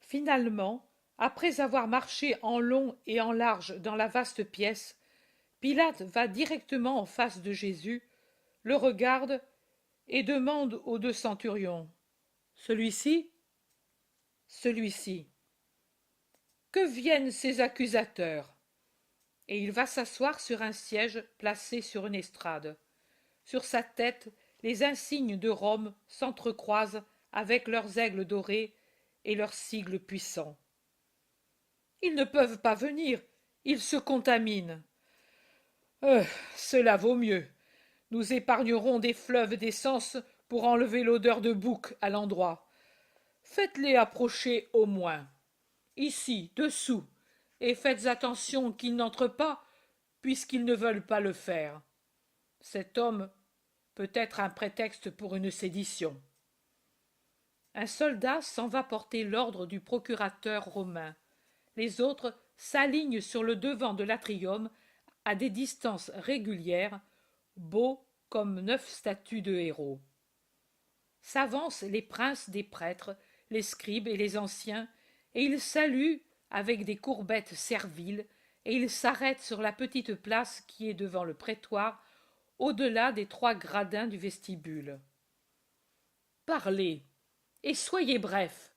Finalement, après avoir marché en long et en large dans la vaste pièce, Pilate va directement en face de Jésus, le regarde et demande aux deux centurions: Celui-ci? Celui-ci. Que viennent ces accusateurs? Et il va s'asseoir sur un siège placé sur une estrade. Sur sa tête, les insignes de Rome s'entrecroisent avec leurs aigles dorés et leurs sigles puissants. Ils ne peuvent pas venir, ils se contaminent. Euh, Cela vaut mieux. Nous épargnerons des fleuves d'essence pour enlever l'odeur de bouc à l'endroit. Faites-les approcher au moins, ici, dessous, et faites attention qu'ils n'entrent pas, puisqu'ils ne veulent pas le faire. Cet homme peut être un prétexte pour une sédition. Un soldat s'en va porter l'ordre du procurateur romain. Les autres s'alignent sur le devant de l'atrium à des distances régulières, beaux comme 9 statues de héros. S'avancent les princes des prêtres, les scribes et les anciens, et ils saluent avec des courbettes serviles, et ils s'arrêtent sur la petite place qui est devant le prétoire, au-delà des 3 gradins du vestibule. Parlez, et soyez brefs.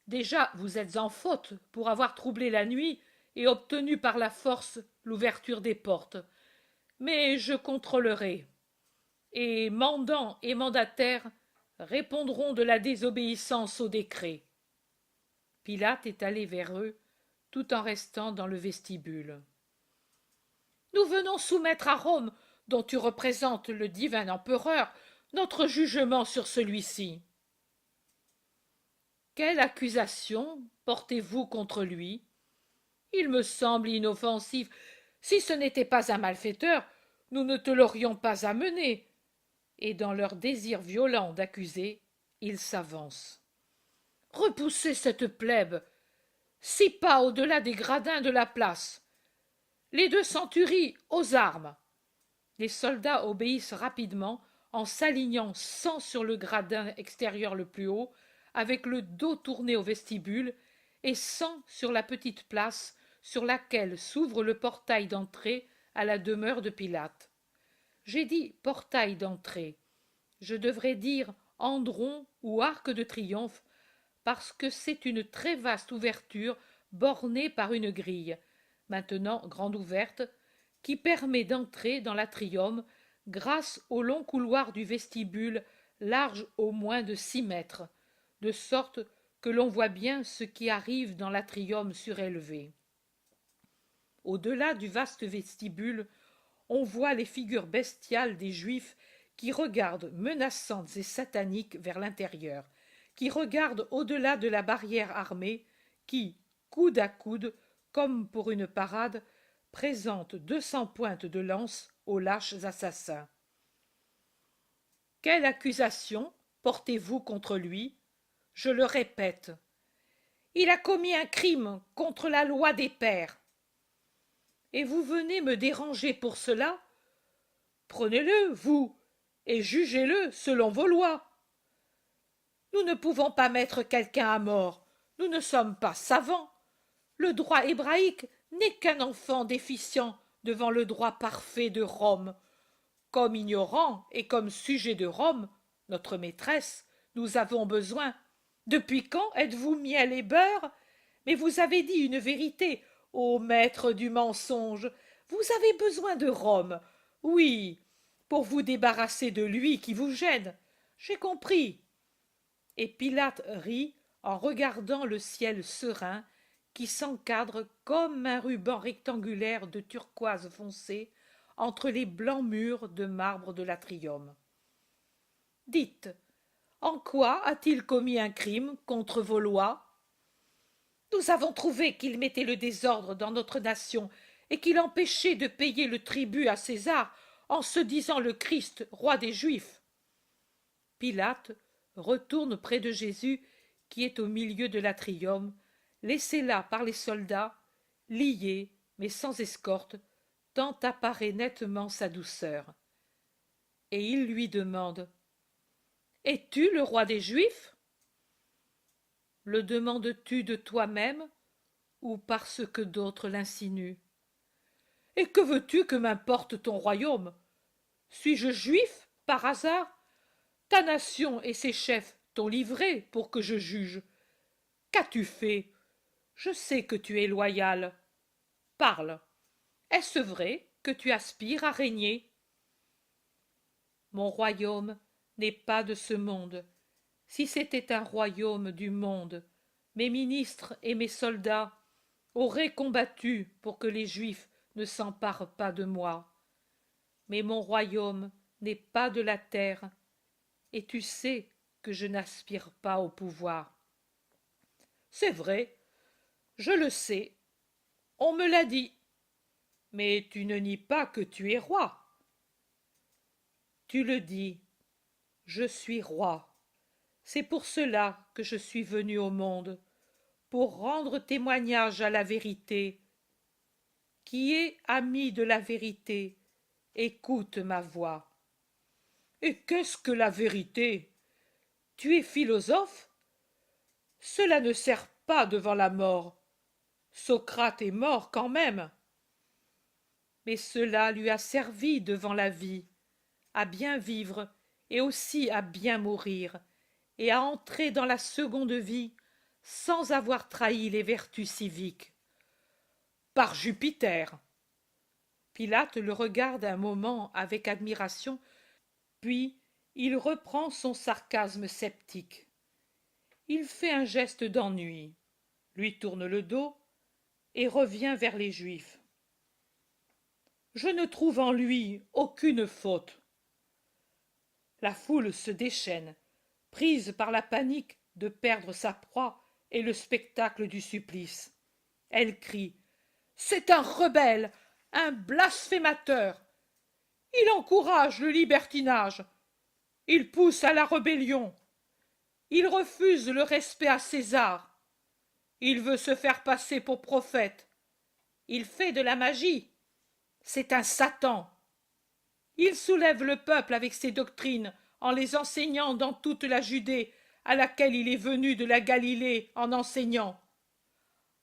Déjà, vous êtes en faute pour avoir troublé la nuit et obtenu par la force l'ouverture des portes. Mais je contrôlerai. Et mandants et mandataires répondront de la désobéissance au décret. Pilate est allé vers eux, tout en restant dans le vestibule. Nous venons soumettre à Rome, dont tu représentes le divin empereur, notre jugement sur celui-ci. Quelle accusation portez-vous contre lui? Il me semble inoffensif. Si ce n'était pas un malfaiteur, nous ne te l'aurions pas amené. Et dans leur désir violent d'accuser, ils s'avancent. Repoussez cette plèbe, 6 pas au-delà des gradins de la place. Les deux centuries aux armes. Les soldats obéissent rapidement en s'alignant 100 sur le gradin extérieur le plus haut, avec le dos tourné au vestibule, et 100 sur la petite place sur laquelle s'ouvre le portail d'entrée à la demeure de Pilate. J'ai dit portail d'entrée. Je devrais dire andron ou arc de triomphe, parce que c'est une très vaste ouverture bornée par une grille, maintenant grande ouverte, qui permet d'entrer dans l'atrium grâce au long couloir du vestibule large au moins de 6 mètres, de sorte que l'on voit bien ce qui arrive dans l'atrium surélevé. Au-delà du vaste vestibule, on voit les figures bestiales des Juifs qui regardent menaçantes et sataniques vers l'intérieur, qui regardent au-delà de la barrière armée, qui, coude à coude, comme pour une parade, présentent 200 pointes de lance aux lâches assassins. Quelle accusation portez-vous contre lui? Je le répète. Il a commis un crime contre la loi des pères. Et vous venez me déranger pour cela? Prenez-le, vous, et jugez-le selon vos lois. Nous ne pouvons pas mettre quelqu'un à mort. Nous ne sommes pas savants. Le droit hébraïque n'est qu'un enfant déficient devant le droit parfait de Rome. Comme ignorants et comme sujets de Rome, notre maîtresse, nous avons besoin. Depuis quand êtes-vous miel et beurre? Mais vous avez dit une vérité, ô maître du mensonge. Vous avez besoin de Rome. Oui, pour vous débarrasser de lui qui vous gêne. J'ai compris. Et Pilate rit en regardant le ciel serein qui s'encadre comme un ruban rectangulaire de turquoise foncé entre les blancs murs de marbre de l'atrium. Dites, en quoi a-t-il commis un crime contre vos lois? Nous avons trouvé qu'il mettait le désordre dans notre nation et qu'il empêchait de payer le tribut à César en se disant le Christ, roi des Juifs. Pilate retourne près de Jésus qui est au milieu de l'atrium, laissé là par les soldats, lié mais sans escorte, tant apparaît nettement sa douceur. Et il lui demande: Es-tu le roi des Juifs? Le demandes-tu de toi-même ou parce que d'autres l'insinuent? Et que veux-tu que m'importe ton royaume? Suis-je juif, par hasard? Ta nation et ses chefs t'ont livré pour que je juge. Qu'as-tu fait? Je sais que tu es loyal. Parle. Est-ce vrai que tu aspires à régner? Mon royaume n'est pas de ce monde. Si c'était un royaume du monde, mes ministres et mes soldats auraient combattu pour que les Juifs ne s'emparent pas de moi. Mais mon royaume n'est pas de la terre, et tu sais que je n'aspire pas au pouvoir. C'est vrai, je le sais, on me l'a dit, mais tu ne nies pas que tu es roi. Tu le dis, je suis roi. C'est pour cela que je suis venu au monde, pour rendre témoignage à la vérité. Qui est ami de la vérité, écoute ma voix. Et qu'est-ce que la vérité? Tu es philosophe? Cela ne sert pas devant la mort. Socrate est mort quand même. Mais cela lui a servi devant la vie, à bien vivre et aussi à bien mourir, et à entrer dans la seconde vie sans avoir trahi les vertus civiques. Par Jupiter! Pilate le regarde un moment avec admiration, puis il reprend son sarcasme sceptique. Il fait un geste d'ennui, lui tourne le dos et revient vers les Juifs. Je ne trouve en lui aucune faute. La foule se déchaîne, prise par la panique de perdre sa proie et le spectacle du supplice. Elle crie: c'est un rebelle, un blasphémateur. Il encourage le libertinage. Il pousse à la rébellion. Il refuse le respect à César. Il veut se faire passer pour prophète. Il fait de la magie. C'est un Satan. Il soulève le peuple avec ses doctrines en les enseignant dans toute la Judée à laquelle il est venu de la Galilée en enseignant.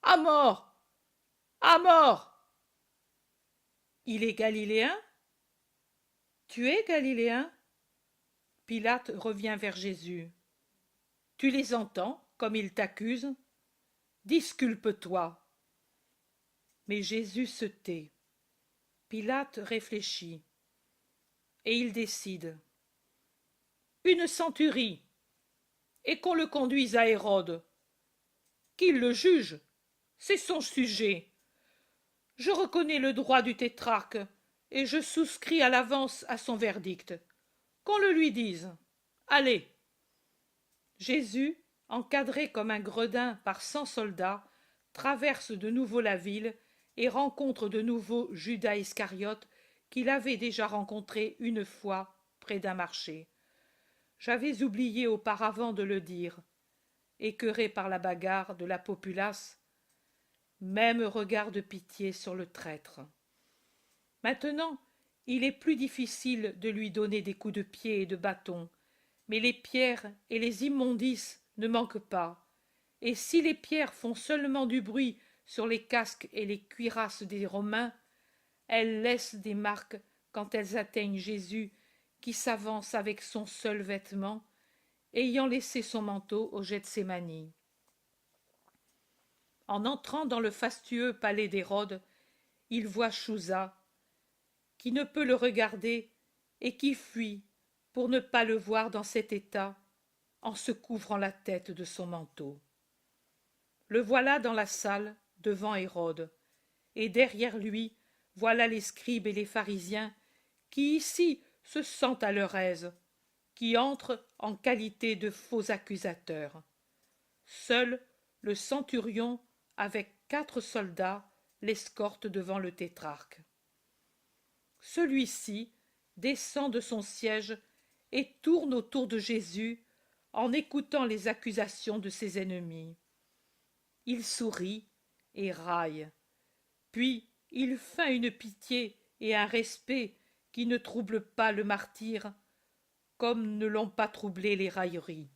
À mort! À mort! Il est galiléen? Tu es galiléen? Pilate revient vers Jésus. Tu les entends, comme ils t'accusent? Disculpe-toi. Mais Jésus se tait. Pilate réfléchit. Et il décide. Une centurie, et qu'on le conduise à Hérode. Qu'il le juge, c'est son sujet. Je reconnais le droit du tétrarque, et je souscris à l'avance à son verdict. Qu'on le lui dise. Allez. Jésus, encadré comme un gredin par 100 soldats, traverse de nouveau la ville et rencontre de nouveau Judas Iscariote, qu'il avait déjà rencontré une fois près d'un marché. J'avais oublié auparavant de le dire. Écœuré par la bagarre de la populace, même regard de pitié sur le traître. Maintenant, il est plus difficile de lui donner des coups de pied et de bâton, mais les pierres et les immondices ne manquent pas, et si les pierres font seulement du bruit sur les casques et les cuirasses des Romains, elles laissent des marques quand elles atteignent Jésus, qui s'avance avec son seul vêtement, ayant laissé son manteau au Gethsémani. En entrant dans le fastueux palais d'Hérode, il voit Chouza, qui ne peut le regarder et qui fuit pour ne pas le voir dans cet état, en se couvrant la tête de son manteau. Le voilà dans la salle, devant Hérode, et derrière lui, voilà les scribes et les pharisiens, qui ici se sentent à leur aise, qui entrent en qualité de faux accusateurs. Seul le centurion, avec 4 soldats, l'escorte devant le tétrarque. Celui-ci descend de son siège et tourne autour de Jésus en écoutant les accusations de ses ennemis. Il sourit et raille, puis il feint une pitié et un respect qui ne troublent pas le martyr, comme ne l'ont pas troublé les railleries.